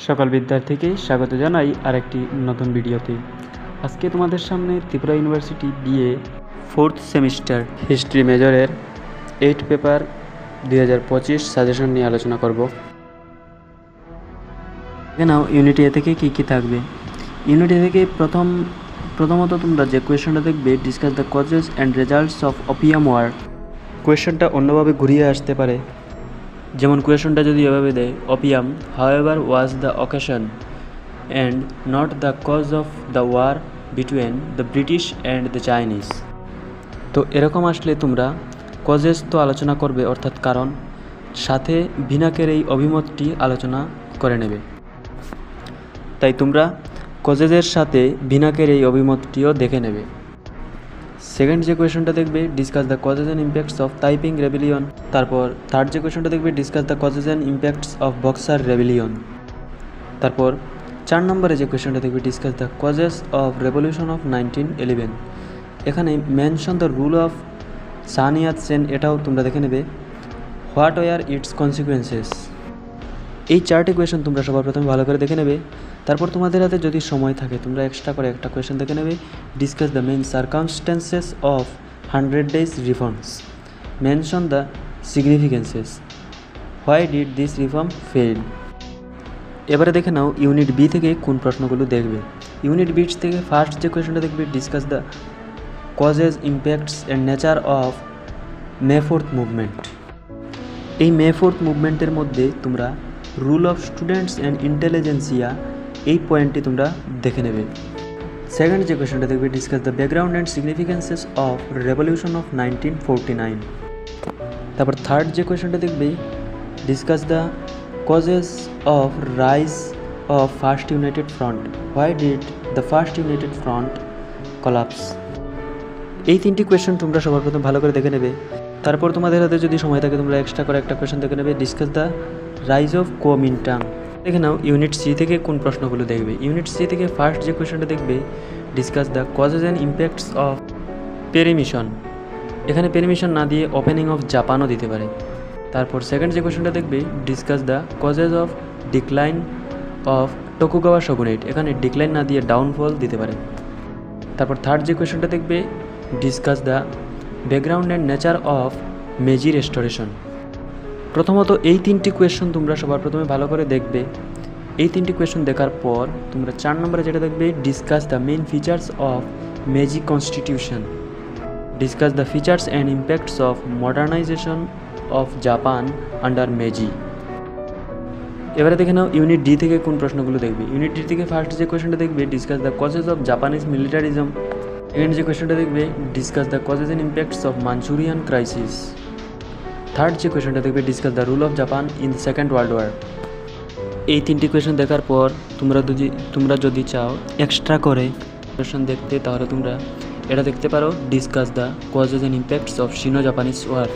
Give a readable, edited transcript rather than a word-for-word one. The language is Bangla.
সকল বিদ্যার্থীকে স্বাগত জানাই আরেকটি নতুন ভিডিওতে। আজকে তোমাদের সামনে Tripura university BA 4th semester history মেজরের 8 পেপার 2025 সাজেশন নিয়ে আলোচনা করব। নাও ইউনিট এ থেকে কী থাকবে। ইউনিট এ থেকে প্রথমত তোমরা যে কোয়েশনটা দেখবে, discuss the causes and results of opium war. কোয়েশনটা অন্যভাবে ঘুরিয়ে আসতে পারে, যেমন কোয়েশনটা যদি এভাবে দেয়, opium however was the occasion and not the cause of the war between the British and the Chinese. তো এরকম আসলে তোমরা কজেস তো আলোচনা করবে, অর্থাৎ কারণ, সাথে ভিনাকের এই অভিমতটি আলোচনা করে নেবে। তাই তোমরা কজেসের সাথে ভিনাকের এই অভিমতটিও দেখে নেবে। সেকেন্ড যে কোয়েশনটা দেখবে, discuss the causes and impacts of Taiping rebellion. তারপর থার্ড যে কোয়েশনটা দেখবে, discuss the causes and impacts of boxer rebellion. তারপর 4 নম্বরে যে কোয়েশনটা দেখবে, discuss the causes of revolution of 1911। এখানে mention the rule of San ইয়াত সেন, এটাও তোমরা দেখে নেবে। What were it's consequences. এই 4টি কোয়েশন তোমরা সবার প্রথমে ভালো করে দেখে নেবে। তারপর তোমাদের হাতে যদি সময় থাকে তোমরা এক্সট্রা করে একটা কোয়েশন দেখে নেবে, discuss the main circumstances of 100 days reforms, mention the significances, why did this reform fail. এবারে দেখে নাও ইউনিট বি থেকে কোন প্রশ্নগুলো দেখবে। ইউনিট বি থেকে ফার্স্ট যে কোয়েশনটা দেখবে, discuss the causes, impacts and nature of May 4th movement. এই মে 4th মুভমেন্টের মধ্যে তোমরা rule of students and intelligentsia, এই পয়েন্টটি তোমরা দেখে নেবে। সেকেন্ড যে কোয়েশনটা দেখবে, discuss the background and significances of revolution of 1949। তারপর থার্ড যে কোয়েশনটা দেখবে, discuss the causes of rise of first united front, why did the first united front collapse. এই 3টি কোয়েশন তোমরা সবার প্রথম ভালো করে দেখে নেবে। তারপর তোমাদের হাতে যদি সময় থাকে তোমরা এক্সট্রা করে একটা কোয়েশন দেখে নেবে, discuss the rise of Kuomintang. দেখে নাও ইউনিট সি থেকে কোন প্রশ্নগুলো দেখবে। ইউনিট সি থেকে ফার্স্ট যে কোয়েশনটা দেখবে, discuss the causes and impacts of Perry mission. এখানে পেরিমিশন না দিয়ে ওপেনিং অফ জাপানও দিতে পারে। তারপর সেকেন্ড যে কোয়েশনটা দেখবে, discuss the causes of decline of Tokugawa shogunate. এখানে ডিক্লাইন না দিয়ে ডাউনফল দিতে পারে। তারপর থার্ড যে কোয়েশনটা দেখবে, discuss the background and nature of মেজি রেস্টোরেশন। প্রথমত এই 3টি কোয়েশন তোমরা সবার প্রথমে ভালো করে দেখবে। এই 3টি কোয়েশন দেখার পর তোমরা 4 নম্বরে যেটা দেখবে, discuss the main features of Meiji constitution, discuss the features and impacts of modernisation of Japan under Meiji. এবারে দেখে নাও ইউনিট ডি থেকে কোন প্রশ্নগুলো দেখবে। ইউনিট ডি থেকে ফার্স্ট যে কোয়েশনটা দেখবে, discuss the causes of Japanese militarism. Second যে কোয়েশনটা দেখবে, discuss the causes and impacts of Manchurian crisis. Third যে কোয়েশনটা দেখবে, discuss the rule of Japan in the second world war. এই 3টি কোয়েশন দেখার পর তোমরা যদি চাও এক্সট্রা করে কোয়েশন দেখতে, তাহলে তোমরা এটা দেখতে পারো, discuss the causes and impacts of Sino Japanese war.